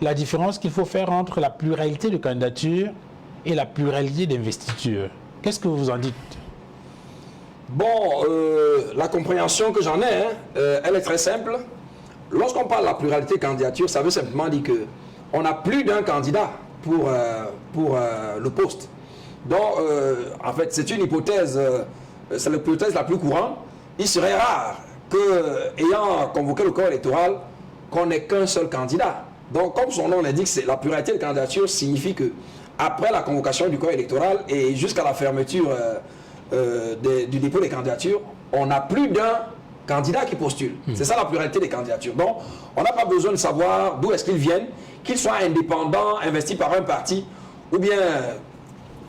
la différence qu'il faut faire entre la pluralité de candidatures et la pluralité d'investiture. Qu'est-ce que vous en dites? Bon, la compréhension que j'en ai, elle est très simple. Lorsqu'on parle de la pluralité de candidature, ça veut simplement dire qu'on n'a plus d'un candidat pour le poste. Donc, en fait, c'est une hypothèse, c'est l'hypothèse la plus courante. Il serait rare que, ayant convoqué le corps électoral, qu'on n'ait qu'un seul candidat. Donc, comme son nom l'indique, la pluralité de candidature signifie que après la convocation du corps électoral et jusqu'à la fermeture du dépôt des candidatures, on n'a plus d'un candidat qui postule. C'est ça la pluralité des candidatures. Donc, on n'a pas besoin de savoir d'où est-ce qu'ils viennent, qu'ils soient indépendants, investis par un parti, ou bien,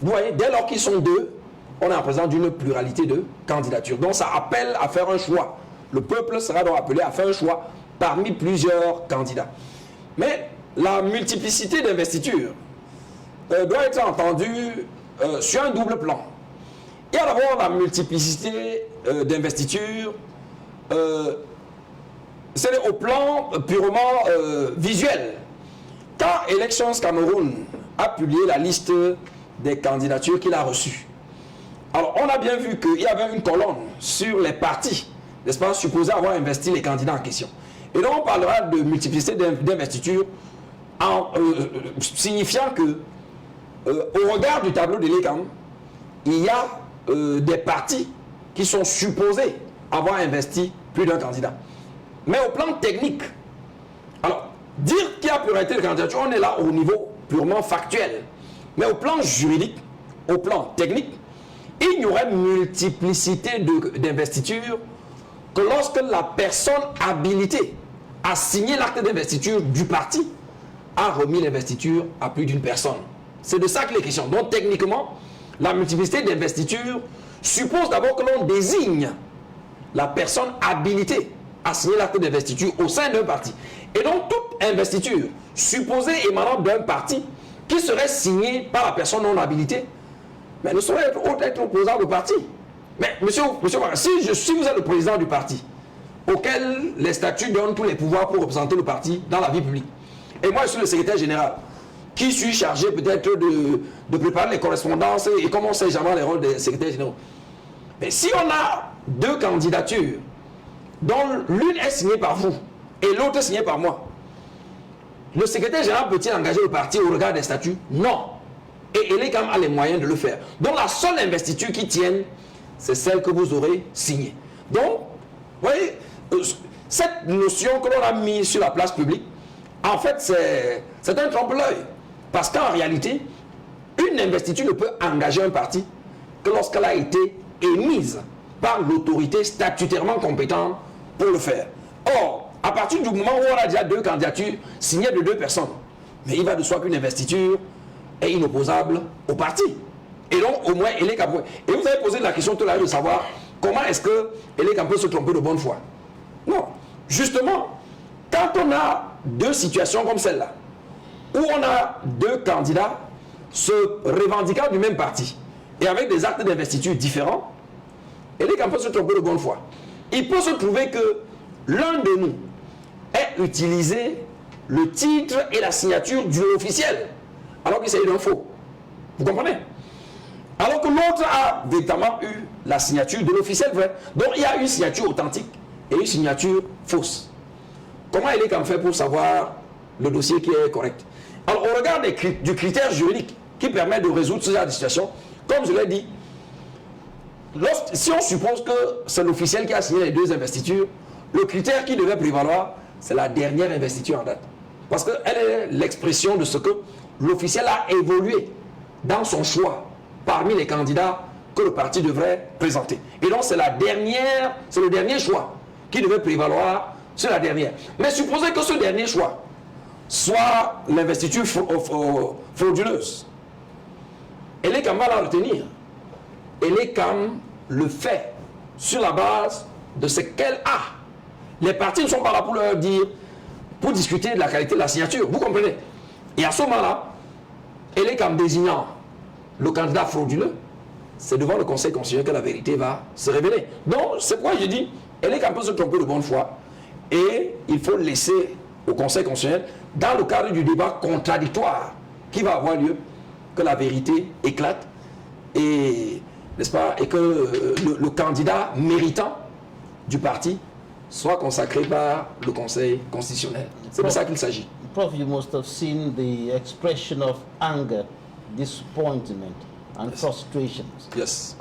vous voyez, dès lors qu'ils sont deux, on est en présence d'une pluralité de candidatures. Donc, ça appelle à faire un choix. Le peuple sera donc appelé à faire un choix parmi plusieurs candidats. Mais la multiplicité d'investitures doit être entendue sur un double plan. Il y a d'abord la multiplicité d'investitures, c'est au plan purement visuel. Quand Elections Cameroun a publié la liste des candidatures qu'il a reçues, alors on a bien vu qu'il y avait une colonne sur les partis, n'est-ce pas, supposés avoir investi les candidats en question. Et donc on parlera de multiplicité d'investitures en signifiant que au regard du tableau de l'ECAM, il y a des partis qui sont supposés avoir investi plus d'un candidat. Mais au plan technique, alors, dire qu'il y a pluralité de candidatures, on est là au niveau purement factuel. Mais au plan juridique, au plan technique, il y aurait multiplicité d'investitures que lorsque la personne habilitée à signer l'acte d'investiture du parti a remis l'investiture à plus d'une personne. C'est de ça qu'il est question. Donc techniquement, la multiplicité d'investitures suppose d'abord que l'on désigne la personne habilitée à signer l'acte d'investiture au sein d'un parti. Et donc toute investiture supposée émanant d'un parti qui serait signée par la personne non habilitée, mais ne saurait être opposable au parti. Mais monsieur, si vous êtes le président du parti, auquel les statuts donnent tous les pouvoirs pour représenter le parti dans la vie publique, et moi je suis le secrétaire général, qui suis chargé peut-être de préparer les correspondances et comme on sait jamais les rôles des secrétaires généraux. Mais si on a deux candidatures, dont l'une est signée par vous et l'autre est signée par moi, le secrétaire général peut-il engager le parti au regard des statuts? Non. Et l'ECAM a les moyens de le faire. Donc la seule investiture qui tienne, c'est celle que vous aurez signée. Donc, vous voyez, cette notion que l'on a mise sur la place publique, en fait, c'est un trompe-l'œil. Parce qu'en réalité, une investiture ne peut engager un parti que lorsqu'elle a été émise par l'autorité statutairement compétente pour le faire. Or, à partir du moment où on a déjà deux candidatures signées de deux personnes, mais il va de soi qu'une investiture est inopposable au parti. Et donc, au moins, Elecam. Et vous avez posé la question tout à l'heure de savoir comment est-ce que Elecam peut se tromper de bonne foi. Non. Justement, quand on a deux situations comme celle-là, où on a deux candidats se revendiquant du même parti et avec des actes d'investiture différents, Elecam peut se tromper de bonne foi. Il peut se trouver que l'un de nous ait utilisé le titre et la signature du officiel, alors qu'il s'agit d'un faux. Vous comprenez? Alors que l'autre a véritablement eu la signature de l'officiel vrai. Donc il y a une signature authentique et une signature fausse. Comment Elecam fait pour savoir le dossier qui est correct? Alors au regard du critère juridique qui permet de résoudre ce genre de situation, comme je l'ai dit, si on suppose que c'est l'officiel qui a signé les deux investitures, le critère qui devait prévaloir, c'est la dernière investiture en date. Parce qu'elle est l'expression de ce que l'officiel a évolué dans son choix parmi les candidats que le parti devrait présenter. Et donc c'est le dernier choix qui devait prévaloir sur la dernière. Mais supposez que ce dernier choix soit l'investiture frauduleuse. Elecam va la retenir. Elecam le fait sur la base de ce qu'elle a. Les partis ne sont pas là pour leur dire, pour discuter de la qualité de la signature. Vous comprenez? Et à ce moment-là, Elecam désignant le candidat frauduleux, c'est devant le Conseil constitutionnel que la vérité va se révéler. Donc, c'est pourquoi je dis, Elecam peut se tromper de bonne foi et il faut laisser au Conseil constitutionnel dans le cadre du débat contradictoire qui va avoir lieu, que la vérité éclate et, n'est-ce pas, et que le candidat méritant du parti soit consacré par le Conseil constitutionnel. C'est de ça qu'il s'agit. Prof, you must have seen the expression of anger, disappointment and frustrations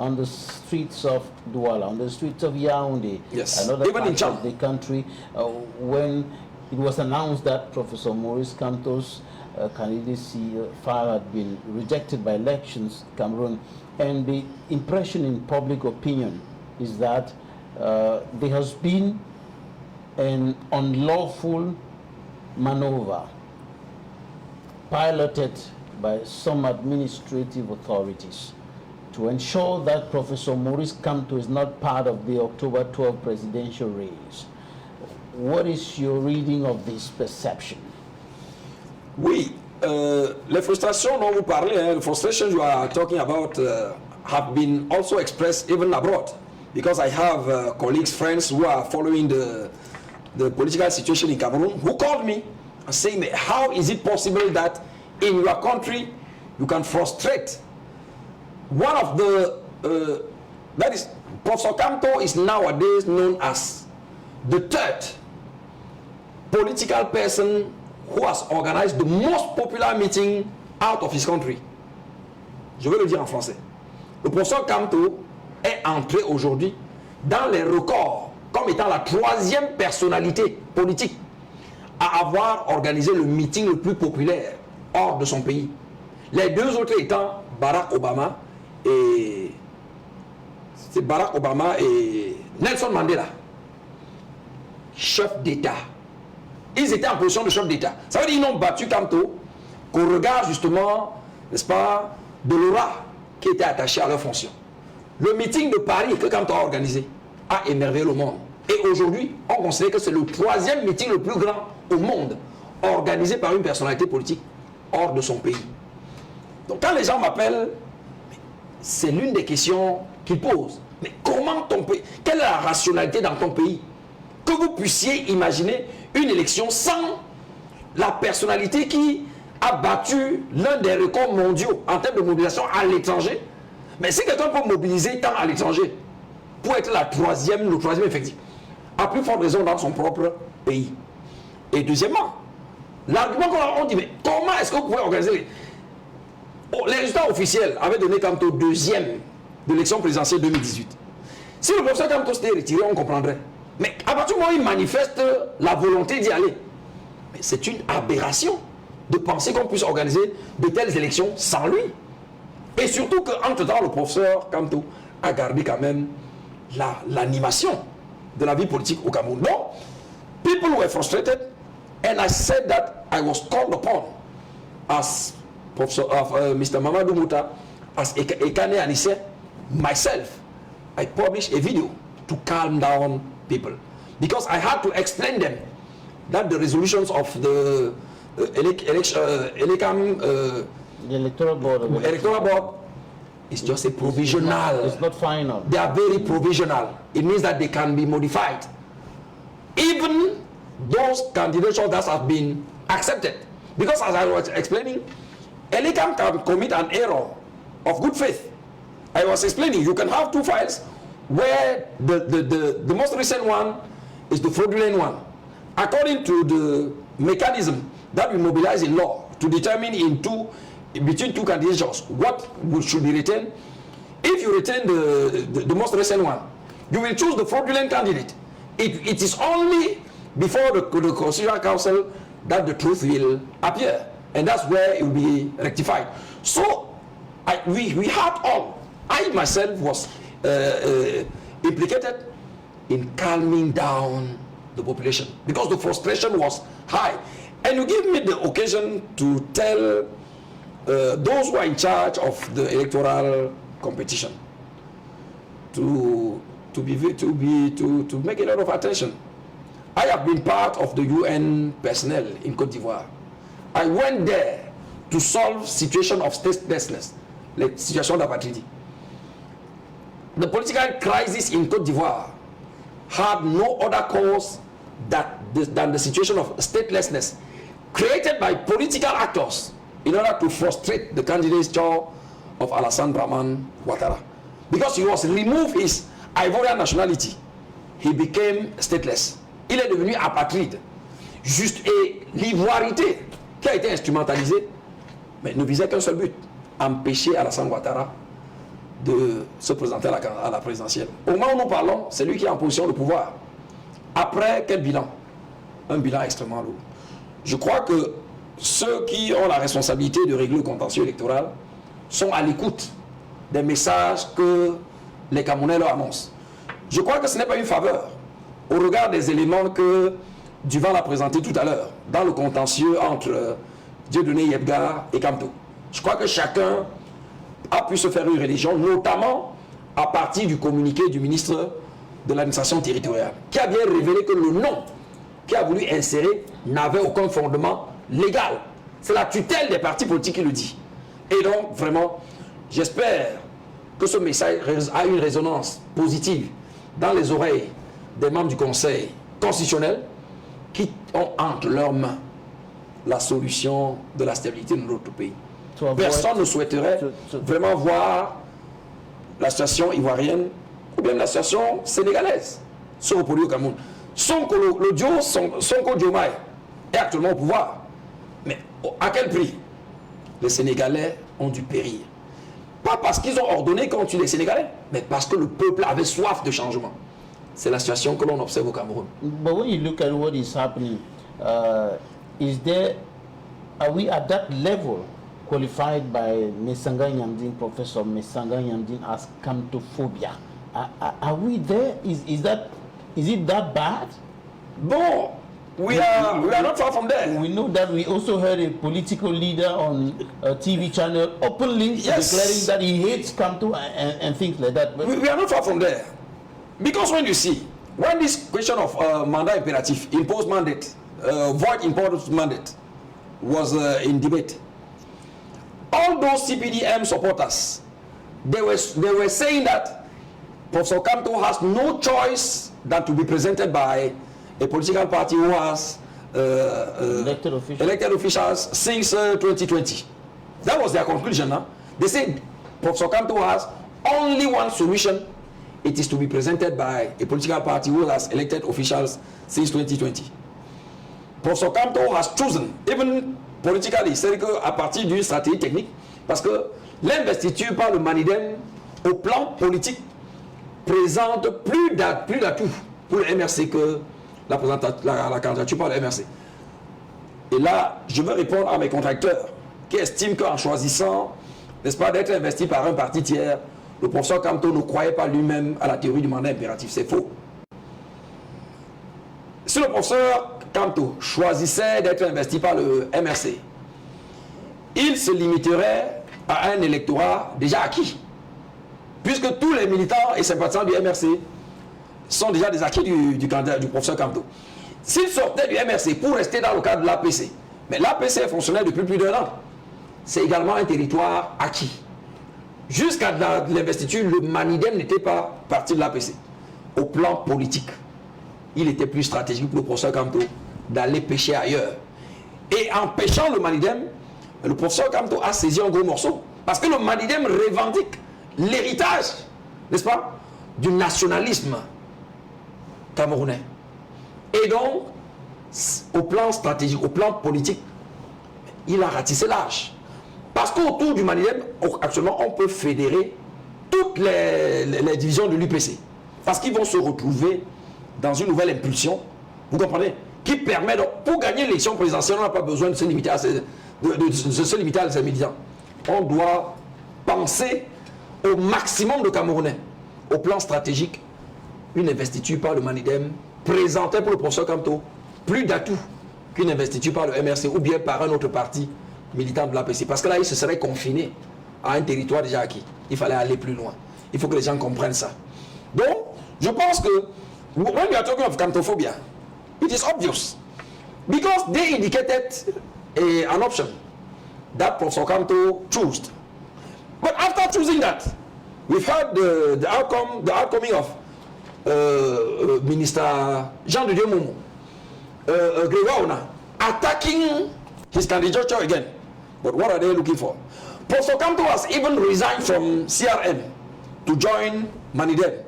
on the streets of Douala, on the streets of Yaoundé, and other parts of the country when it was announced that Professor Maurice Kamto's candidacy file had been rejected by elections in Cameroon. And the impression in public opinion is that there has been an unlawful maneuver piloted by some administrative authorities to ensure that Professor Maurice Kamto is not part of the October 12 presidential race. What is your reading of this perception? Oui, les frustrations dont vous parlez, the frustrations you are talking about have been also expressed even abroad, because I have colleagues, friends who are following the political situation in Cameroon who called me and saying, how is it possible that in your country you can frustrate one of the, that is, Professor Kamto is nowadays known as the third political person who has organized the most popular meeting out of his country. Je vais le dire en français. Le professeur Kamto est entré aujourd'hui dans les records comme étant la troisième personnalité politique à avoir organisé le meeting le plus populaire hors de son pays. Les deux autres étant Barack Obama et Nelson Mandela, chef d'État. Ils étaient en position de chef d'État. Ça veut dire qu'ils n'ont battu Kamto qu'au regard justement, n'est-ce pas, de l'aura qui était attachée à leur fonction. Le meeting de Paris que Kamto a organisé a émerveillé le monde. Et aujourd'hui, on considère que c'est le troisième meeting le plus grand au monde, organisé par une personnalité politique hors de son pays. Donc quand les gens m'appellent, c'est l'une des questions qu'ils posent. Mais comment ton pays, quelle est la rationalité dans ton pays? Que vous puissiez imaginer une élection sans la personnalité qui a battu l'un des records mondiaux en termes de mobilisation à l'étranger. Mais si quelqu'un peut mobiliser tant à l'étranger pour être le troisième effectif, à plus forte raison dans son propre pays. Et deuxièmement, l'argument qu'on dit, mais comment est-ce que vous pouvez organiser les résultats officiels avaient donné Kamto deuxième de l'élection présidentielle 2018. Si le professeur Kamto s'était retiré, on comprendrait. Mais à partir du moment où il manifeste la volonté d'y aller, c'est une aberration de penser qu'on puisse organiser de telles élections sans lui. Et surtout qu'entre-temps, le professeur Kamto a gardé quand même l'animation de la vie politique au Cameroun. Donc, people were frustrated, and I said that I was called upon as Professor Mr. Mamadou Mouta, as Ekane Anisse, myself. I published a video to calm down people, because I had to explain them that the resolutions of the Electoral Board is just a provisional. It's not final. They are very provisional. It means that they can be modified. Even those candidatures that have been accepted. Because as I was explaining, Elecam can commit an error of good faith. I was explaining, you can have two files where the most recent one is the fraudulent one. According to the mechanism that we mobilize in law to determine between two candidatures what should be retained, if you retain the most recent one, you will choose the fraudulent candidate. It is only before the Constitutional Council that the truth will appear, and that's where it will be rectified. So we had all. I myself was implicated in calming down the population because the frustration was high. And you give me the occasion to tell those who are in charge of the electoral competition to make a lot of attention. I have been part of the UN personnel in Côte d'Ivoire. I went there to solve situation of statelessness, like situation d'apatridie. The political crisis in Côte d'Ivoire had no other cause than than the situation of statelessness created by political actors in order to frustrate the candidature of Alassane Dramane Ouattara. Because he was removed his Ivorian nationality, he became stateless. Il est devenu apatride. Juste, et l'ivoirité qui a été instrumentalisée, mais ne visait qu'un seul but, empêcher Alassane Ouattara de se présenter à la présidentielle. Au moment où nous parlons, c'est lui qui est en position de pouvoir. Après, quel bilan? Un bilan extrêmement lourd. Je crois que ceux qui ont la responsabilité de régler le contentieux électoral sont à l'écoute des messages que les Camerounais leur annoncent. Je crois que ce n'est pas une faveur au regard des éléments que Duval a présentés tout à l'heure dans le contentieux entre Dieudonné Yebgar et Kamto. Je crois que chacun a pu se faire une religion, notamment à partir du communiqué du ministre de l'administration territoriale, qui a bien révélé que le nom qui a voulu insérer n'avait aucun fondement légal. C'est la tutelle des partis politiques qui le dit. Et donc, vraiment, j'espère que ce message a une résonance positive dans les oreilles des membres du Conseil constitutionnel qui ont entre leurs mains la solution de la stabilité de notre pays. Personne ne souhaiterait vraiment voir la situation ivoirienne ou bien la situation sénégalaise se reproduire au Cameroun. Sonko Diomaye est actuellement au pouvoir. Mais à quel prix? Les Sénégalais ont dû périr. Pas parce qu'ils ont ordonné qu'on tue les Sénégalais, mais parce que le peuple avait soif de changement. C'est la situation que l'on observe au Cameroun. But when you look at what is happening, are we at that level qualified by Mesanga Nyandine, Professor Mesanga Nyandine, as Kamtophobia? Are we there? Is it that bad? Bon, we are not far from there. We know that we also heard a political leader on a TV channel openly declaring that he hates Kamto and things like that. But we are not far from there. Because when you see, when this question of mandat imperatif, imposed mandate, void imposed mandate was in debate, all those CPDM supporters, they were saying that Professor Kamto has no choice than to be presented by a political party who has elected officials since 2020. That was their conclusion. Huh? They said Professor Kamto has only one solution. It is to be presented by a political party who has elected officials since 2020. Professor Kamto has chosen, even politically, c'est-à-dire qu'à partir d'une stratégie technique, parce que l'investiture par le Manidem, au plan politique, présente plus d'atout pour le MRC que la candidature par le MRC. Et là, je veux répondre à mes contracteurs qui estiment qu'en choisissant, n'est-ce pas, d'être investi par un parti tiers, le professeur Kamto ne croyait pas lui-même à la théorie du mandat impératif. C'est faux. Si le professeur Kamto choisissait d'être investi par le MRC, il se limiterait à un électorat déjà acquis. Puisque tous les militants et sympathisants du MRC sont déjà des acquis du candidat du professeur Kamto. S'il sortait du MRC pour rester dans le cadre de l'APC, mais l'APC fonctionnait depuis plus d'1 an, c'est également un territoire acquis. Jusqu'à l'investiture, le Manidem n'était pas parti de l'APC. Au plan politique, il était plus stratégique pour le professeur Kamto d'aller pêcher ailleurs. Et en pêchant le Manidem, le professeur Kamto a saisi un gros morceau. Parce que le Manidem revendique l'héritage, n'est-ce pas, du nationalisme camerounais. Et donc, au plan stratégique, au plan politique, il a ratissé large. Parce qu'autour du Manidem, actuellement, on peut fédérer toutes les divisions de l'UPC. Parce qu'ils vont se retrouver dans une nouvelle impulsion, vous comprenez, qui permet, donc, pour gagner l'élection présidentielle, on n'a pas besoin de se limiter à ces militants. On doit penser au maximum de Camerounais, au plan stratégique, une investiture par le Manidem présentée pour le professeur Kamto, plus d'atout qu'une investiture par le MRC ou bien par un autre parti militant de l'APC. Parce que là, il se serait confiné à un territoire déjà acquis. Il fallait aller plus loin. Il faut que les gens comprennent ça. Donc, je pense que, when we are talking of Kamtophobia, it is obvious. Because they indicated an option that Professor Kamto chose. But after choosing that, we've heard the outcoming of Minister Jean de Dieu Momo, Grégoire Ona, attacking his candidature again. But what are they looking for? Professor Kamto has even resigned from CRM to join Manidem.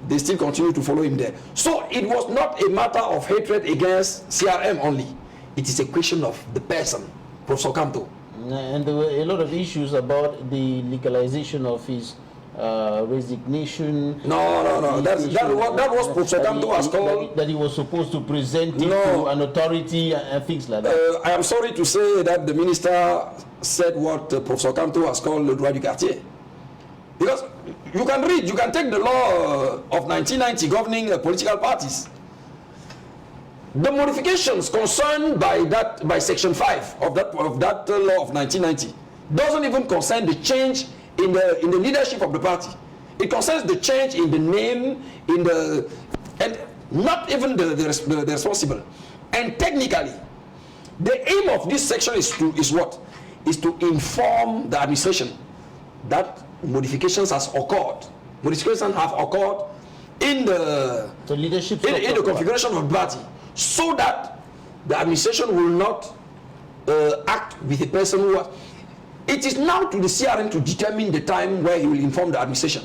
They still continue to follow him there. So it was not a matter of hatred against CRM only. It is a question of the person, Professor Kamto. And there were a lot of issues about the legalization of his resignation. No. That was Professor Kamto has called. That he was supposed to present it to an authority and things like that. I am sorry to say that the minister said what Professor Kamto has called le droit du quartier. Because you can read, you can take the law of 1990 governing political parties. The modifications concerned by Section 5 of that law of 1990 doesn't even concern the change in the leadership of the party. It concerns the change in the name, and not even the responsible. And technically, the aim of this section is what? Is to inform the administration that modifications has occurred. Modifications have occurred in the leadership in the configuration of the party, so that the administration will not act with a person who was. It is now to the CRM to determine the time where he will inform the administration.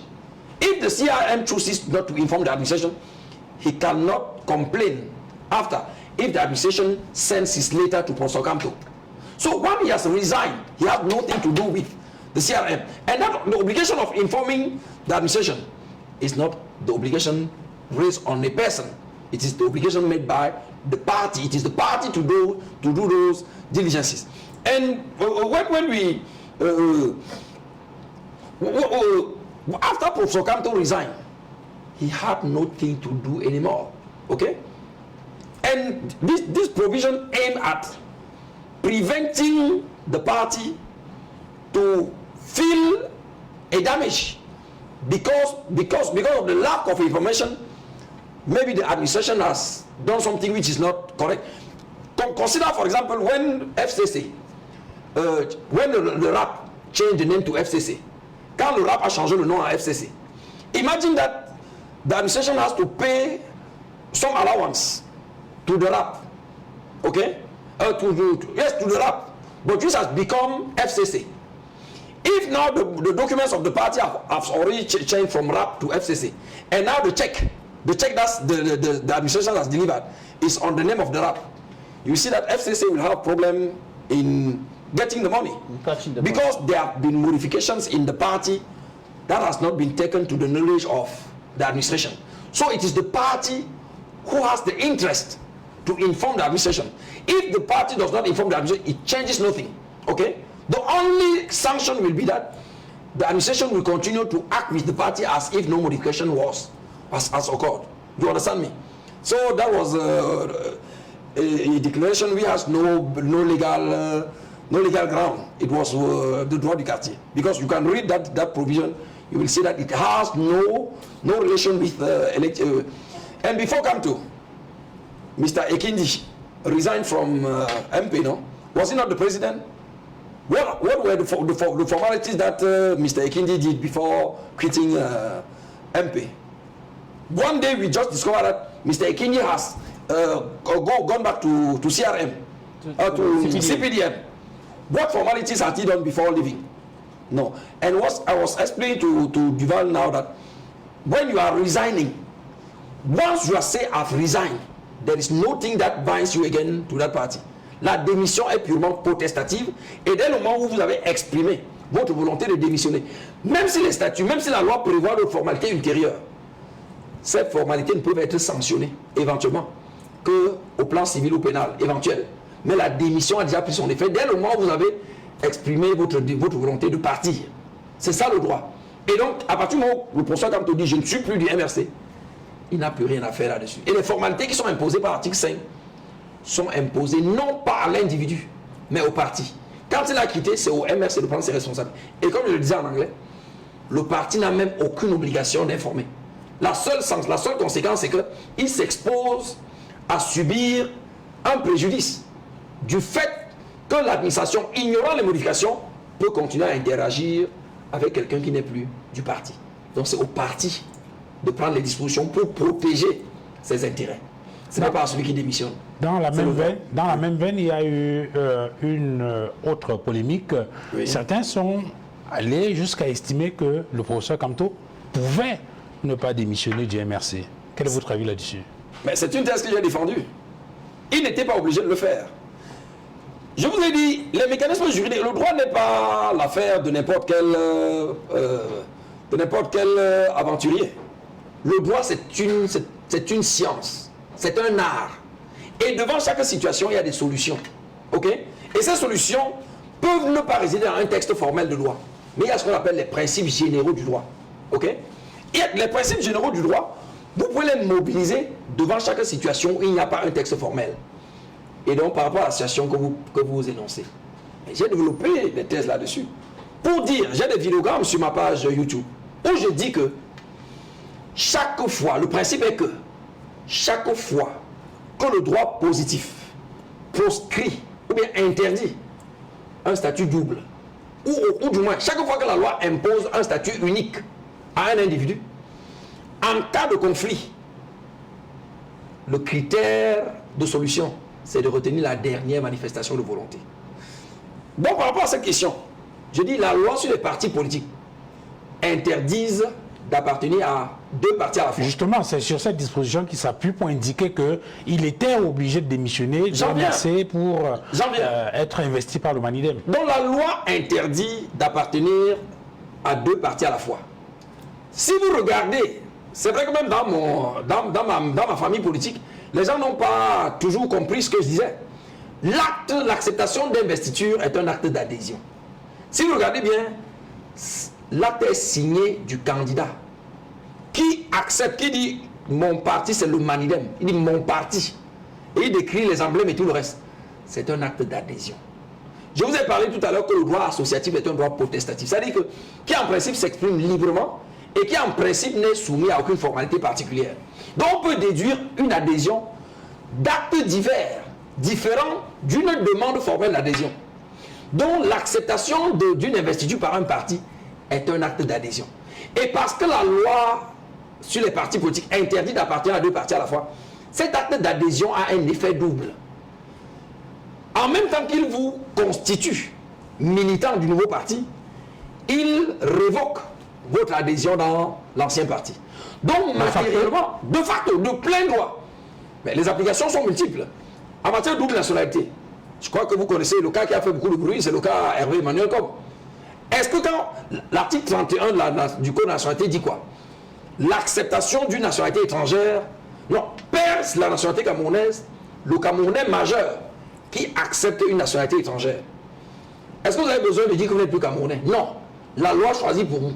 If the CRM chooses not to inform the administration, he cannot complain after if the administration sends his letter to Professor Kamto. So when he has resigned, he has nothing to do with the CRM. And that the obligation of informing the administration is not the obligation raised on a person. It is the obligation made by the party. It is the party to do those diligences. And when we after Professor Kamto resigned, he had nothing to do anymore. Okay? And this provision aimed at preventing the party to feel a damage because of the lack of information. Maybe the administration has done something which is not correct. Consider, for example, when FCC, when le RAP changed the name to FCC, quand le RAP a changé le nom à FCC, imagine that the administration has to pay some allowance to the RAP, okay? To the RAP, but this has become FCC. If now the documents of the party have already changed from RAP to FCC, and now the check that the administration has delivered is on the name of the RAP, you see that FCC will have problem in getting the money, because there have been modifications in the party that has not been taken to the knowledge of the administration. So it is the party who has the interest to inform the administration. If the party does not inform the administration, it changes nothing. Okay? The only sanction will be that the administration will continue to act with the party as if no modification has occurred. You understand me? So that was a declaration which has no legal ground. It was the droit du quartier, because you can read that provision, you will see that it has no relation with and before Kamto, Mr. Ekindi resigned from MP, no? Was he not the president? What were the formalities that Mr. Ekindi did before quitting MP? One day we just discovered that Mr. Ekindi has gone back to CRM, to CPDM. What formalities has he done before leaving? No. And I was explaining to Duval now that when you are resigning, once you are say I've resigned, there is nothing that binds you again to that party. La démission est purement protestative, et dès le moment où vous avez exprimé votre volonté de démissionner, même si les statuts, même si la loi prévoit d'autres formalités ultérieures, ces formalités ne peuvent être sanctionnées éventuellement qu'au plan civil ou pénal éventuel. Mais la démission a déjà pris son effet dès le moment où vous avez exprimé votre volonté de partir. C'est ça le droit. Et donc, à partir du moment où le professeur Kamto dit je ne suis plus du MRC, il n'a plus rien à faire là-dessus. Et les formalités qui sont imposées par l'article 5 sont imposées non pas à l'individu, mais au parti. Quand il a quitté, c'est au MRC de prendre ses responsabilités. Et comme je le disais en anglais, le parti n'a même aucune obligation d'informer. La seule conséquence, c'est qu'il s'expose à subir un préjudice du fait que l'administration, ignorant les modifications, peut continuer à interagir avec quelqu'un qui n'est plus du parti. Donc c'est au parti de prendre les dispositions pour protéger ses intérêts. Ce n'est pas celui qui démissionne. Dans la même veine, il y a eu une autre polémique. Oui. Certains sont allés jusqu'à estimer que le professeur Kamto pouvait ne pas démissionner du MRC. Quel est votre avis là-dessus? Mais c'est une thèse que j'ai défendue. Il n'était pas obligé de le faire. Je vous ai dit, les mécanismes juridiques, le droit n'est pas l'affaire de n'importe quel aventurier. Le droit, c'est une science, c'est un art. Et devant chaque situation, il y a des solutions. Ok? Et ces solutions peuvent ne pas résider dans un texte formel de loi. Mais il y a ce qu'on appelle les principes généraux du droit. Ok? Et les principes généraux du droit, vous pouvez les mobiliser devant chaque situation où il n'y a pas un texte formel. Et donc, par rapport à la situation que vous énoncez. J'ai développé des thèses là-dessus. Pour dire, j'ai des vidéogrammes sur ma page YouTube, où je dis que chaque fois, le principe est que chaque fois que le droit positif proscrit ou bien interdit un statut double, ou du moins, chaque fois que la loi impose un statut unique à un individu, en cas de conflit, le critère de solution, c'est de retenir la dernière manifestation de volonté. Donc, par rapport à cette question, je dis la loi sur les partis politiques interdisent d'appartenir à deux partis à la fois. Justement, c'est sur cette disposition qui s'appuie pour indiquer qu'il était obligé de démissionner de MRC pour être investi par le Manidem. Donc la loi interdit d'appartenir à deux partis à la fois. Si vous regardez, c'est vrai que même dans ma famille politique, les gens n'ont pas toujours compris ce que je disais. L'acceptation d'investiture est un acte d'adhésion. Si vous regardez bien, l'acte est signé du candidat qui accepte, qui dit mon parti c'est le Manidem. Il dit mon parti. Et il décrit les emblèmes et tout le reste. C'est un acte d'adhésion. Je vous ai parlé tout à l'heure que le droit associatif est un droit potestatif. C'est-à-dire que qui en principe s'exprime librement et qui en principe n'est soumis à aucune formalité particulière. Donc on peut déduire une adhésion d'actes divers, différents d'une demande formelle d'adhésion. Donc l'acceptation d'une investiture par un parti est un acte d'adhésion. Et parce que la loi sur les partis politiques interdit d'appartenir à deux partis à la fois, cet acte d'adhésion a un effet double. En même temps qu'il vous constitue militant du nouveau parti, il révoque votre adhésion dans l'ancien parti. Donc matériellement, de facto, de plein droit, mais les applications sont multiples. En matière de double nationalité, je crois que vous connaissez le cas qui a fait beaucoup de bruit, c'est le cas Hervé Emmanuel Combes. Est-ce que quand l'article 31 du Code de la nationalité dit quoi? L'acceptation d'une nationalité étrangère, non, perce la nationalité camerounaise, le Camerounais majeur qui accepte une nationalité étrangère. Est-ce que vous avez besoin de dire que vous n'êtes plus Camerounais? Non. La loi choisit pour vous.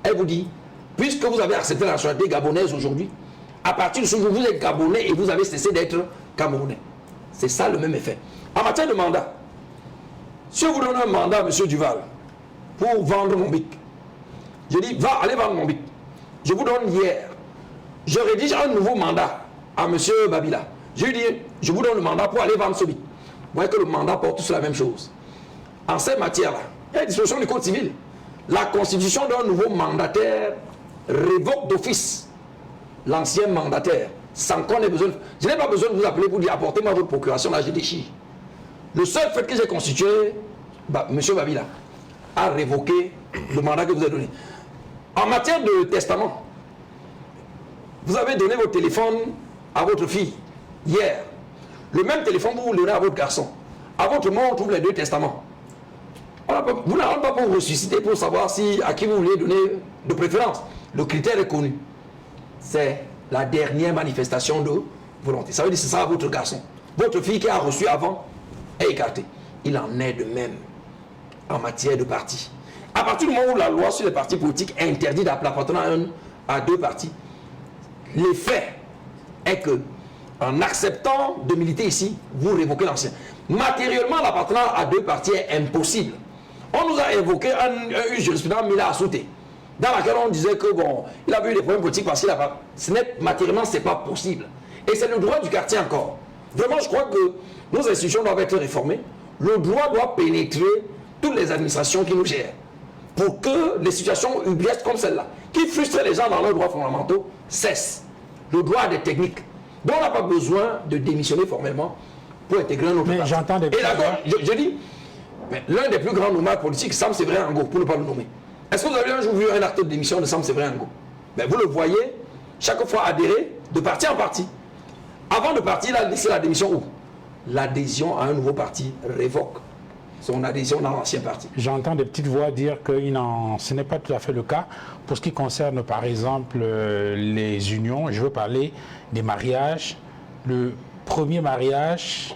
Elle vous dit, puisque vous avez accepté la nationalité gabonaise aujourd'hui, à partir de ce jour, vous êtes Gabonais et vous avez cessé d'être Camerounais. C'est ça le même effet. En matière de mandat, si on vous donne un mandat, M. Duval, pour vendre mon bic, je dis, allez vendre mon bic. Je vous donne hier, je rédige un nouveau mandat à M. Babila. Je lui dis, je vous donne le mandat pour aller vendre ce bic. Vous voyez que le mandat porte tous la même chose. En cette matière-là, il y a une disposition du Code civil. La constitution d'un nouveau mandataire révoque d'office l'ancien mandataire, sans qu'on ait besoin. Je n'ai pas besoin de vous appeler pour dire apportez-moi votre procuration, là je déchire. Le seul fait que j'ai constitué, M. Babila a révoqué le mandat que vous avez donné. En matière de testament, vous avez donné votre téléphone à votre fille hier. Le même téléphone vous le donnez à votre garçon. À votre mort, on trouve les deux testaments. Vous n'avez pas pour ressusciter pour savoir à qui vous voulez donner de préférence. Le critère est connu. C'est la dernière manifestation de volonté. Ça veut dire que c'est ça à votre garçon. Votre fille qui a reçu avant est écartée. Il en est de même en matière de parti. À partir du moment où la loi sur les partis politiques interdit d'appartenir à deux partis, l'effet est que, en acceptant de militer ici, vous révoquez l'ancien. Matériellement, l'appartenance à deux partis est impossible. On nous a évoqué une jurisprudence Mila Assouté, dans laquelle on disait que bon, il avait eu des problèmes politiques parce qu'il a pas. Matériellement, ce n'est pas possible. Et c'est le droit du quartier encore. Vraiment, je crois que nos institutions doivent être réformées. Le droit doit pénétrer toutes les administrations qui nous gèrent, pour que les situations ubuesques comme celle-là, qui frustrent les gens dans leurs droits fondamentaux, cessent. Le droit a des techniques. Donc on n'a pas besoin de démissionner formellement pour intégrer un autre parti. J'entends des... Et d'accord, je dis, l'un des plus grands nommés politiques, Sam Séverin Ango, pour ne pas le nommer. Est-ce que vous avez un jour vu un acte de démission de Sam Séverin Ango? Vous le voyez chaque fois adhérer de parti en parti. Avant de partir, il a laissé la démission où? L'adhésion à un nouveau parti révoque son adhésion dans l'ancien parti. J'entends des petites voix dire que ce n'est pas tout à fait le cas. Pour ce qui concerne par exemple les unions, je veux parler des mariages. Le premier mariage,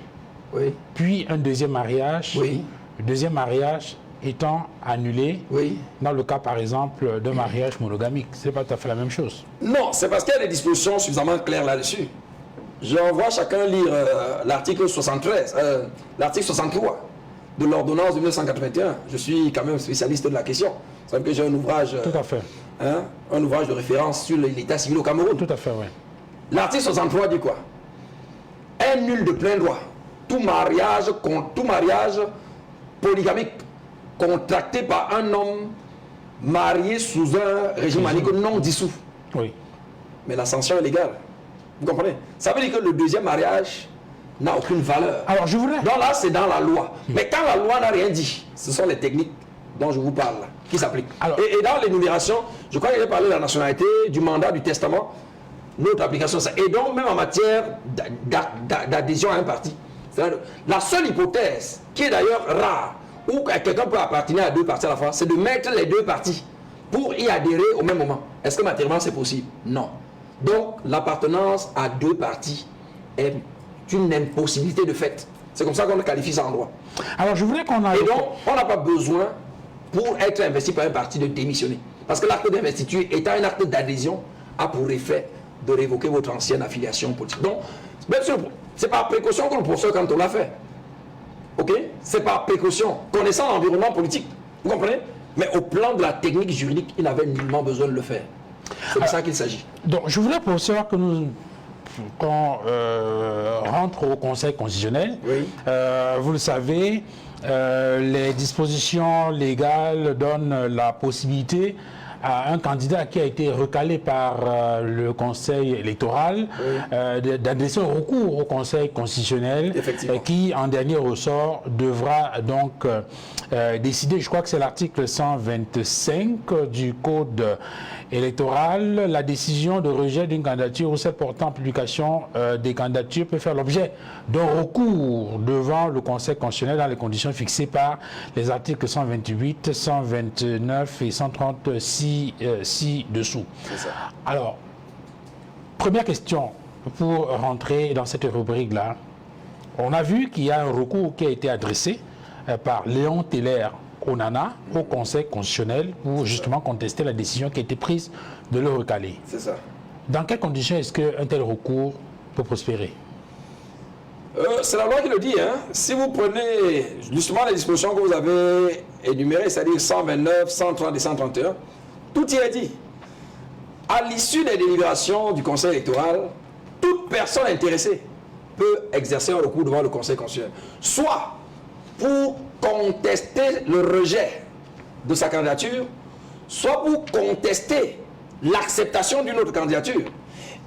oui. Puis un deuxième mariage. Oui. Le deuxième mariage étant annulé, oui. Dans le cas par exemple d'un mariage monogamique. Ce n'est pas tout à fait la même chose. Non, c'est parce qu'il y a des dispositions suffisamment claires là-dessus. J'envoie chacun lire l'article 73, l'article 63 de l'ordonnance de 1981. Je suis quand même spécialiste de la question. C'est vrai que j'ai un ouvrage... Tout à fait. Un ouvrage de référence sur l'état civil au Cameroun. Tout à fait, oui. L'article 63 dit quoi? Est nul de plein droit tout mariage polygamique contracté par un homme marié sous un régime manique non dissous. Oui. Mais la sanction est légale. Vous comprenez? Ça veut dire que le deuxième mariage n'a aucune valeur. Alors je voudrais... Donc là, c'est dans la loi. Mais quand la loi n'a rien dit, ce sont les techniques dont je vous parle là, qui s'appliquent. Et dans l'énumération, je crois qu'il a parlé de la nationalité, du mandat, du testament, notre application. Et donc, même en matière d'adhésion à un parti, la seule hypothèse, qui est d'ailleurs rare, où quelqu'un peut appartenir à deux partis à la fois, c'est de mettre les deux partis pour y adhérer au même moment. Est-ce que matériellement c'est possible? Non. Donc, l'appartenance à deux partis est une impossibilité de fait. C'est comme ça qu'on qualifie ça en droit. Alors, je voudrais qu'on a... Et donc, on n'a pas besoin, pour être investi par un parti, de démissionner. Parce que l'acte d'investiture, étant un acte d'adhésion, a pour effet de révoquer votre ancienne affiliation politique. Donc, c'est par précaution que le professeur Kanto l'a fait. Ok? C'est par précaution, connaissant l'environnement politique. Vous comprenez? Mais au plan de la technique juridique, il n'avait nullement besoin de le faire. C'est de ça qu'il s'agit. Donc, je voudrais, professeur, que qu'on rentre au Conseil constitutionnel. Oui. Vous le savez, les dispositions légales donnent la possibilité à un candidat qui a été recalé par le Conseil électoral d'adresser un recours au Conseil constitutionnel qui, en dernier ressort, devra donc décider, je crois que c'est l'article 125 du Code électoral, la décision de rejet d'une candidature ou celle portant en publication des candidatures peut faire l'objet d'un recours devant le Conseil constitutionnel dans les conditions fixées par les articles 128, 129 et 136 ci-dessous. Alors, première question pour rentrer dans cette rubrique-là. On a vu qu'il y a un recours qui a été adressé par Léon Teller Onana au Conseil constitutionnel pour justement contester la décision qui a été prise de le recaler. C'est ça. Dans quelles conditions est-ce qu'un tel recours peut prospérer? C'est la loi qui le dit. Si vous prenez justement les dispositions que vous avez énumérées, c'est-à-dire 129, 130 et 131, tout y est dit. À l'issue des délibérations du Conseil électoral, toute personne intéressée peut exercer un recours devant le Conseil constitutionnel. Soit pour contester le rejet de sa candidature, soit pour contester l'acceptation d'une autre candidature.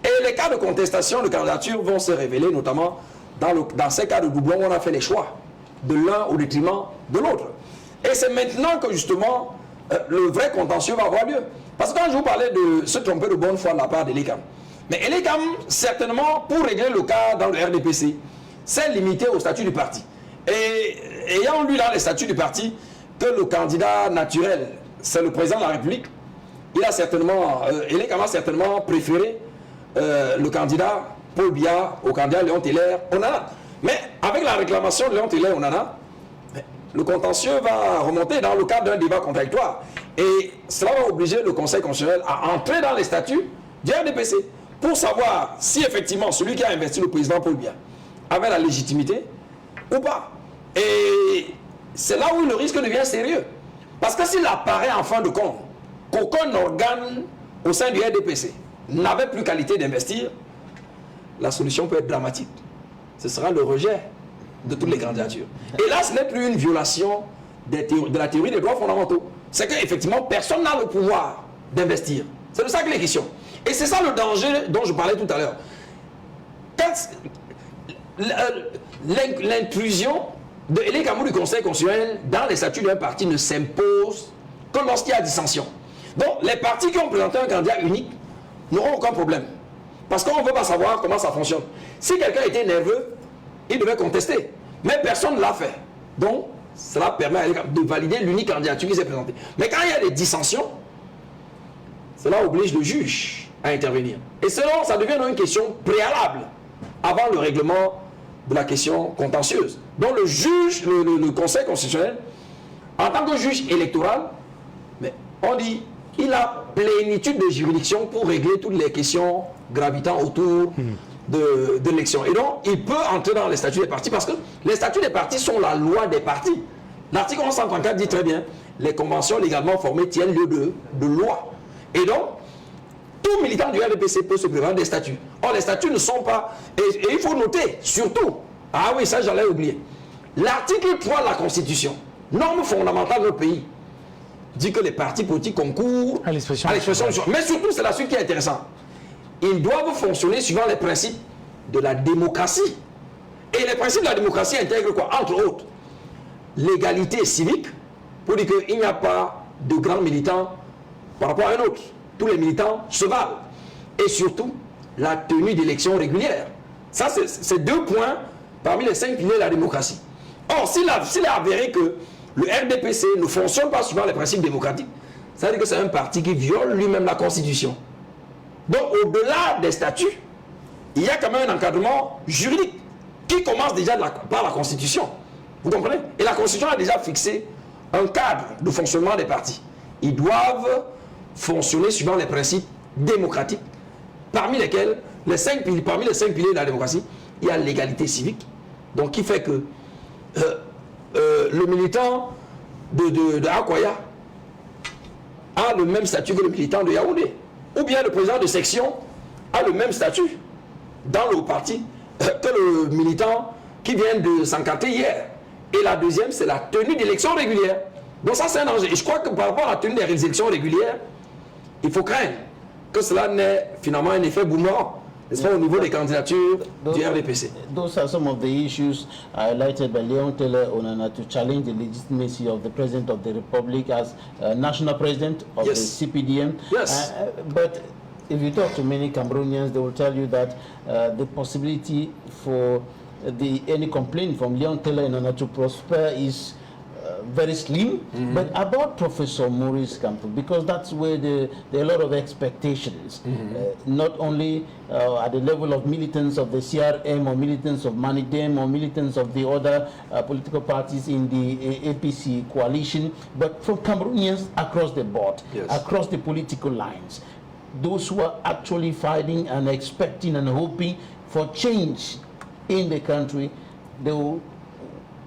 Et les cas de contestation de candidature vont se révéler notamment dans ces cas de doublon où on a fait les choix de l'un au détriment de l'autre. Et c'est maintenant que justement le vrai contentieux va avoir lieu. Parce que quand je vous parlais de se tromper de bonne foi de la part d'Elecam, mais Elecam, certainement, pour régler le cas dans le RDPC, c'est limité au statut du parti. Et ayant lu dans les statuts du parti que le candidat naturel, c'est le président de la République, il a certainement, Elecam a certainement préféré le candidat Paul Biya au candidat Léon Teller Onana. Mais avec la réclamation de Léon Teller Onana, le contentieux va remonter dans le cadre d'un débat contradictoire. Et cela va obliger le Conseil constitutionnel à entrer dans les statuts du RDPC pour savoir si effectivement celui qui a investi le président Paul Biya avait la légitimité ou pas. Et c'est là où le risque devient sérieux. Parce que s'il apparaît en fin de compte qu'aucun organe au sein du RDPC n'avait plus qualité d'investir, la solution peut être dramatique. Ce sera le rejet de toutes les candidatures. Et là, ce n'est plus une violation de la théorie des droits fondamentaux. C'est qu'effectivement, personne n'a le pouvoir d'investir. C'est de ça qu'il est question. Et c'est ça le danger dont je parlais tout à l'heure. l'intrusion de Hélène Kamou du Conseil constitutionnel dans les statuts d'un parti ne s'impose que lorsqu'il y a dissension. Donc, les partis qui ont présenté un candidat unique n'auront aucun problème. Parce qu'on ne veut pas savoir comment ça fonctionne. Si quelqu'un était nerveux, il devait contester. Mais personne ne l'a fait. Donc, cela permet de valider l'unique candidature qui s'est présentée. Mais quand il y a des dissensions, cela oblige le juge à intervenir. Et cela, ça devient une question préalable avant le règlement de la question contentieuse. Donc le juge, le Conseil constitutionnel, en tant que juge électoral, mais on dit il a plénitude de juridiction pour régler toutes les questions gravitant autour de l'élection. Et donc, il peut entrer dans les statuts des partis parce que les statuts des partis sont la loi des partis. L'article 134 dit très bien, les conventions légalement formées tiennent lieu de loi. Et donc, tout militant du RDPC peut se prévoir des statuts. Or, les statuts ne sont pas... Et il faut noter, surtout, ah oui, ça j'allais oublier, l'article 3 de la Constitution, norme fondamentale de notre pays, dit que les partis politiques concourent à l'expression du choix. Mais surtout, c'est la suite qui est intéressante. Ils doivent fonctionner suivant les principes de la démocratie. Et les principes de la démocratie intègrent quoi? Entre autres, l'égalité civique, pour dire qu'il n'y a pas de grands militants par rapport à un autre. Tous les militants se valent. Et surtout, la tenue d'élections régulières. Ça, c'est 2 points parmi les 5 piliers de la démocratie. Or, s'il est avéré que le RDPC ne fonctionne pas suivant les principes démocratiques, ça veut dire que c'est un parti qui viole lui-même la Constitution. Donc, au-delà des statuts, il y a quand même un encadrement juridique qui commence déjà par la Constitution. Vous comprenez? Et la Constitution a déjà fixé un cadre de fonctionnement des partis. Ils doivent fonctionner suivant les principes démocratiques, parmi lesquels, parmi les 5 piliers de la démocratie, il y a l'égalité civique, donc qui fait que le militant de Akoya a le même statut que le militant de Yaoundé, ou bien le président de section a le même statut dans le parti que le militant qui vient de s'encarter hier. Et la deuxième, c'est la tenue d'élections régulières. Donc ça, c'est un danger. Et je crois que par rapport à la tenue des élections régulières, il faut craindre que cela n'ait finalement un effet boomerang, n'est-ce pas, au niveau des candidatures du RDPC. Those are some of the issues highlighted by Leon Tele Onana to challenge the legitimacy of the President of the Republic as national president of the CPDM. Yes. But if you talk to many Cameroonians, they will tell you that the possibility for any complaint from Leon Tele Onana to prosper is very slim. But about Professor Maurice Kamto, because that's where there are a lot of expectations, not only at the level of militants of the CRM or militants of Manidem or militants of the other political parties in the APC coalition, but from Cameroonians across the board, across the political lines. Those who are actually fighting and expecting and hoping for change in the country, they will,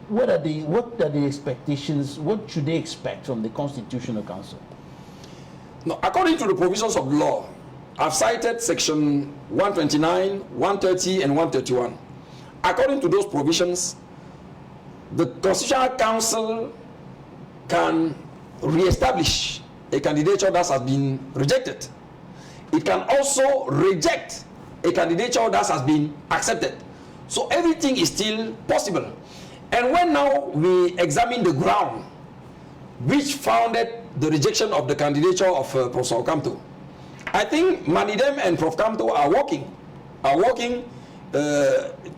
what are the expectations? What should they expect from the Constitutional Council? Now, according to the provisions of the law, I've cited section 129, 130, and 131. According to those provisions, the Constitutional Council can re-establish a candidature that has been rejected. It can also reject a candidature that has been accepted. So everything is still possible. And when now we examine the ground which founded the rejection of the candidature of Professor Kamto, I think Manidem and Prof. Kamto are working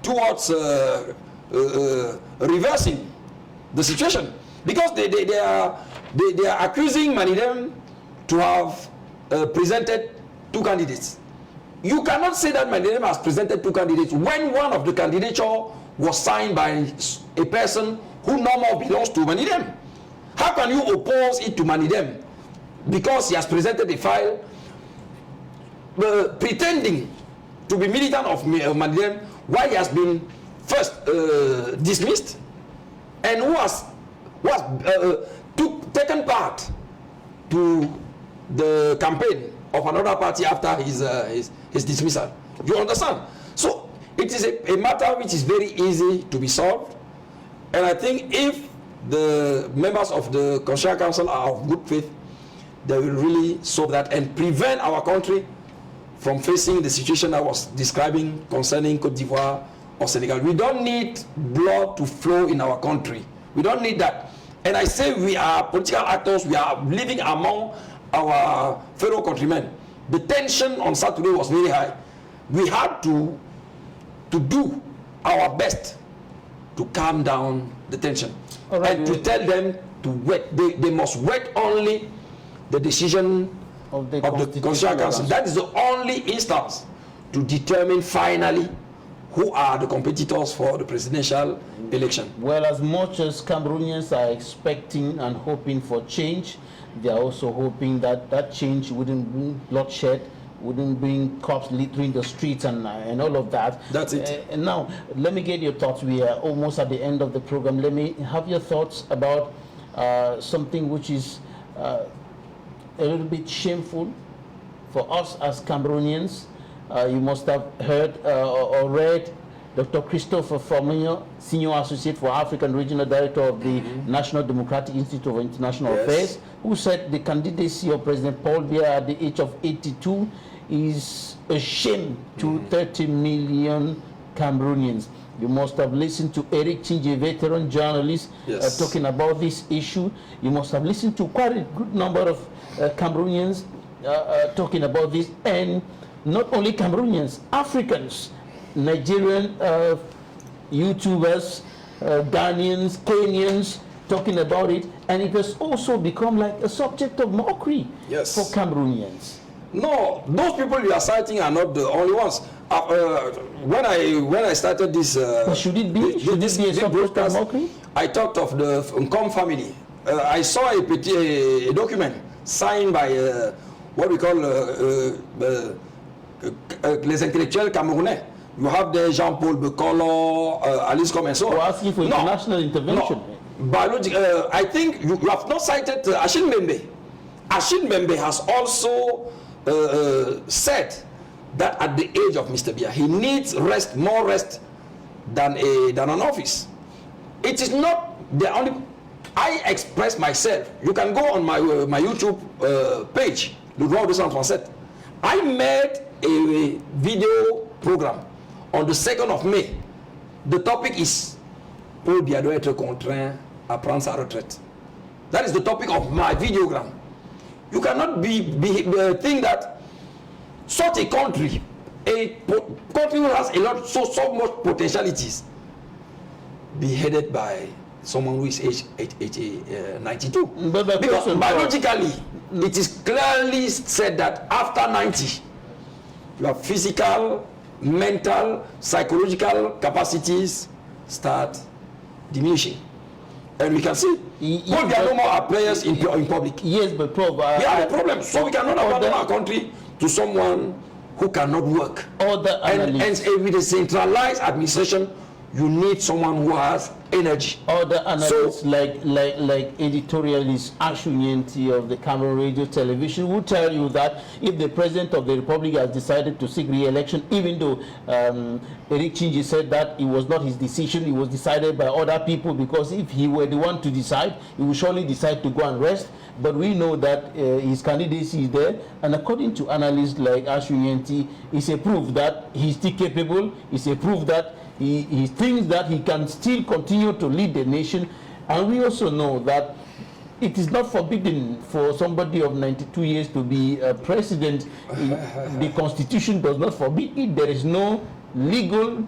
towards reversing the situation, because they are accusing Manidem to have presented 2 candidates. You cannot say that Manidem has presented 2 candidates when one of the candidature was signed by a person who no more belongs to Manidem. How can you oppose it to Manidem because he has presented a file pretending to be militant of Manidem, while he has been first dismissed, and who has taken part to the campaign of another party after his dismissal? You understand? So it is a matter which is very easy to be solved, and I think if the members of the Constitutional Council are of good faith, they will really solve that and prevent our country from facing the situation I was describing concerning Côte d'Ivoire or Senegal. We don't need blood to flow in our country. We don't need that. And I say we are political actors, we are living among our fellow countrymen. The tension on Saturday was very high. We had to do our best to calm down the tension. And to tell them to wait. They must wait only the decision of the Constitutional Council. That is the only instance to determine finally who are the competitors for the presidential election. Well, as much as Cameroonians are expecting and hoping for change, they are also hoping that that change wouldn't bring bloodshed, wouldn't bring cops littering the streets and all of that. That's it. And now, let me get your thoughts. We are almost at the end of the program. Let me have your thoughts about something which is a little bit shameful for us as Cameroonians. You must have heard or read Dr. Christopher Formier, Senior Associate for African Regional Director of the National Democratic Institute of International Affairs, who said the candidacy of President Paul Biya at the age of 82 is a shame to 30 million Cameroonians. You must have listened to Eric Chinji, a veteran journalist, talking about this issue. You must have listened to quite a good number of Cameroonians talking about this, and not only Cameroonians, Africans, Nigerian YouTubers, Ghanaians, Kenyans talking about it, and it has also become like a subject of mockery for Cameroonians. No, those people you are citing are not the only ones. When I started this, but should it be? Should this be a subject of mockery? I talked of the Nkom family. I saw a document signed by what we call les intellectuels camerounais. You have the Jean-Paul Bekolo, Alice Com and so on. We're asking for international intervention. No. I think you have not cited Achille Mbembe. Achille Mbembe has also said that at the age of Mr. Biya, he needs rest, more rest than an office. It is not the only. I express myself. You can go on my YouTube page, Le Droit de Saint-Français. I made a video program on the 2nd of May. The topic is Paul Biya doit être contraint à prendre sa retraite. That is the topic of my videogram. You cannot think that such a country who has so much potentialities, be headed by someone who is age 92. Because biologically, it is clearly said that after 90, your physical, mental, psychological capacities start diminishing. And we can see, there are no more players in public. Yes, but Prof, we have a problem. So we cannot abandon our country to someone who cannot work. And with a centralized administration, you need someone who has energy. Other analysts like editorialist Ashu Nyenti of the Cameroon Radio Television will tell you that if the President of the Republic has decided to seek re-election, even though Eric Chinji said that it was not his decision, it was decided by other people, because if he were the one to decide, he would surely decide to go and rest. But we know that his candidacy is there, and according to analysts like Ashu Nyenti, it's a proof that he's still capable, it's a proof that he thinks that he can still continue to lead the nation. And we also know that it is not forbidden for somebody of 92 years to be a president. The Constitution does not forbid it. There is no legal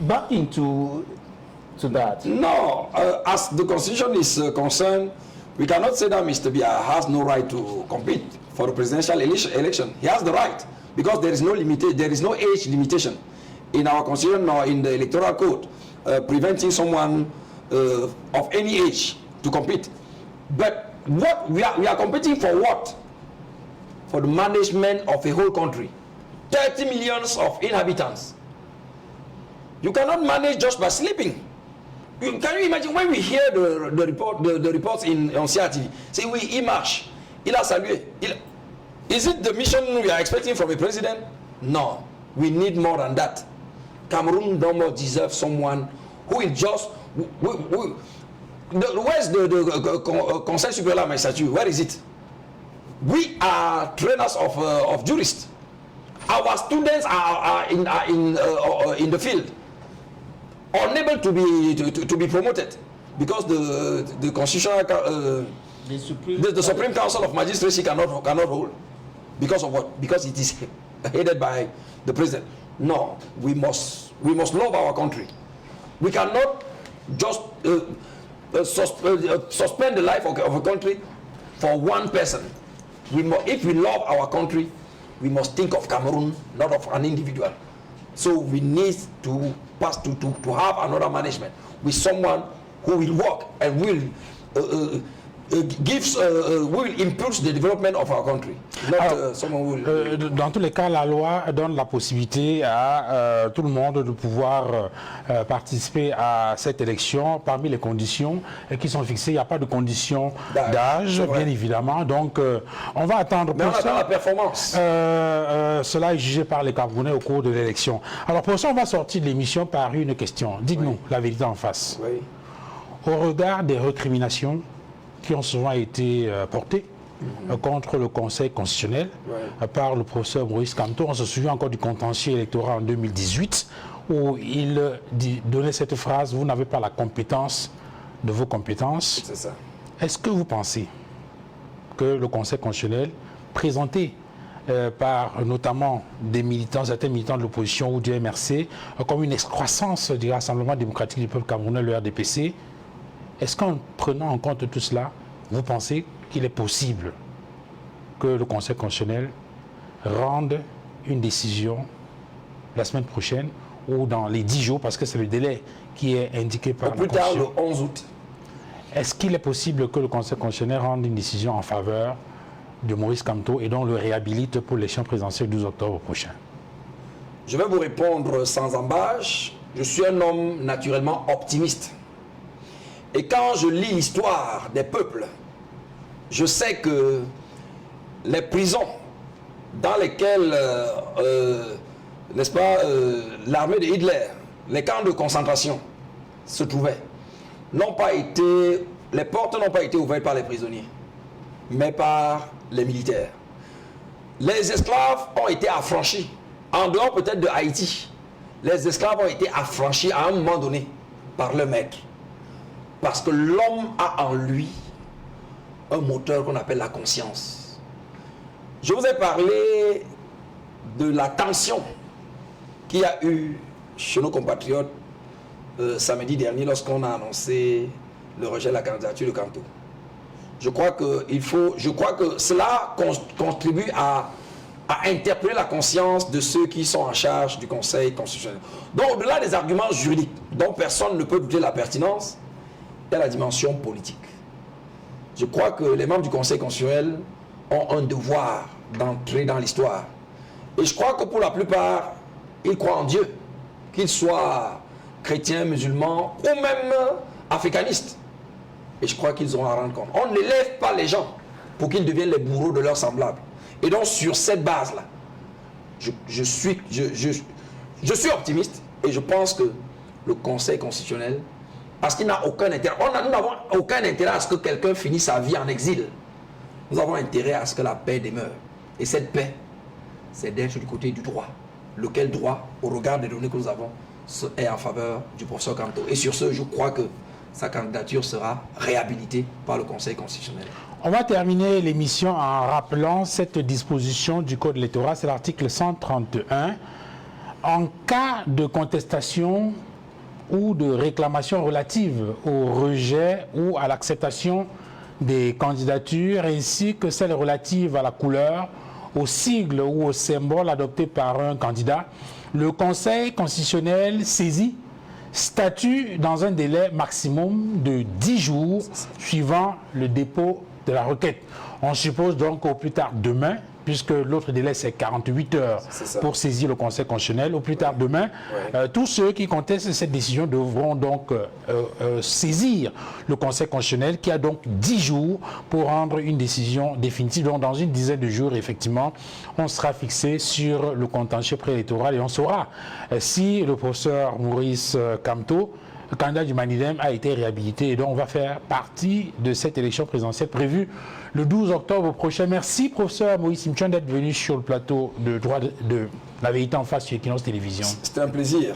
backing to that. No, as the Constitution is concerned, we cannot say that Mr. Biya has no right to compete for the presidential election. He has the right, because there is no age limitation in our Constitution or in the Electoral Code preventing someone of any age to compete. But what we are competing for what? For the management of a whole country. 30 millions of inhabitants. You cannot manage just by sleeping. Can you imagine when we hear the reports on CRTV? Say we Imarche, il a salué. Is it the mission we are expecting from a president? No. We need more than that. Cameroon no more deserves someone who will just. Where's the Conseil Supérieur de la Magistrature? Where is it? We are trainers of jurists. our students are in the field, unable to be promoted because the constitutional the Supreme Council of Magistracy cannot hold. Because of what? Because it is headed by the president. No, we must love our country. We cannot just suspend the life of a country for one person. If we love our country, we must think of Cameroon, not of an individual. So we need to pass to have another management with someone who will work and will will impulse the development of our country. Alors, dans tous les cas, la loi donne la possibilité à tout le monde de pouvoir participer à cette élection parmi les conditions qui sont fixées. Il n'y a pas de conditions d'âge, bien évidemment. Donc, on va attendre pour ça. La performance. Cela est jugé par les Camerounais au cours de l'élection. Alors, pour ça, on va sortir de l'émission par une question. Dites-nous la vérité en face. Oui. Au regard des récriminations qui ont souvent été portées contre le Conseil constitutionnel par le professeur Maurice Kamto. On se souvient encore du contentieux électoral en 2018 où il donnait cette phrase « Vous n'avez pas la compétence de vos compétences ». C'est ça. Est-ce que vous pensez que le Conseil constitutionnel, présenté par notamment des militants, certains militants de l'opposition ou du MRC, comme une excroissance du Rassemblement démocratique du peuple camerounais, le RDPC, est-ce qu'en prenant en compte tout cela, vous pensez qu'il est possible que le Conseil constitutionnel rende une décision la semaine prochaine ou dans les 10 jours, parce que c'est le délai qui est indiqué par la Constitution. Au plus tard, le 11 août. Est-ce qu'il est possible que le Conseil constitutionnel rende une décision en faveur de Maurice Kamto et donc le réhabilite pour l'élection présidentielle du 12 octobre prochain? Je vais vous répondre sans embâche. Je suis un homme naturellement optimiste. Et quand je lis l'histoire des peuples, je sais que les prisons dans lesquelles, n'est-ce pas, l'armée de Hitler, les camps de concentration se trouvaient, les portes n'ont pas été ouvertes par les prisonniers, mais par les militaires. Les esclaves ont été affranchis, en dehors peut-être de Haïti. Les esclaves ont été affranchis à un moment donné par le maître. Parce que l'homme a en lui un moteur qu'on appelle la conscience. Je vous ai parlé de la tension qu'il y a eu chez nos compatriotes samedi dernier lorsqu'on a annoncé le rejet de la candidature de Kamto. Je crois que cela contribue à interpeller la conscience de ceux qui sont en charge du Conseil constitutionnel. Donc au-delà des arguments juridiques dont personne ne peut douter de la pertinence, il y a la dimension politique. Je crois que les membres du Conseil constitutionnel ont un devoir d'entrer dans l'histoire. Et je crois que pour la plupart, ils croient en Dieu, qu'ils soient chrétiens, musulmans ou même africanistes. Et je crois qu'ils auront à rendre compte. On n'élève pas les gens pour qu'ils deviennent les bourreaux de leurs semblables. Et donc sur cette base-là, je suis optimiste et je pense que le Conseil constitutionnel, parce qu'il n'a aucun intérêt. Nous n'avons aucun intérêt à ce que quelqu'un finisse sa vie en exil. Nous avons intérêt à ce que la paix demeure. Et cette paix, c'est d'être du côté du droit. Lequel droit, au regard des données que nous avons, est en faveur du professeur Kamto. Et sur ce, je crois que sa candidature sera réhabilitée par le Conseil constitutionnel. On va terminer l'émission en rappelant cette disposition du Code électoral, c'est l'article 131. En cas de contestation ou de réclamations relatives au rejet ou à l'acceptation des candidatures, ainsi que celles relatives à la couleur, au sigle ou au symbole adopté par un candidat, le Conseil constitutionnel saisit, statue dans un délai maximum de 10 jours suivant le dépôt de la requête. On suppose donc au plus tard demain, puisque l'autre délai c'est 48 heures pour saisir le Conseil constitutionnel, au plus tard demain, tous ceux qui contestent cette décision devront donc saisir le Conseil constitutionnel qui a donc 10 jours pour rendre une décision définitive. Donc dans une dizaine de jours, effectivement, on sera fixé sur le contentieux préélectoral et on saura si le professeur Maurice Kamto le candidat du Manidem a été réhabilité et donc on va faire partie de cette élection présidentielle prévue le 12 octobre prochain. Merci professeur Moïse Simchon d'être venu sur le plateau de droit de la vérité en face sur Equinox Télévision. C'était un plaisir.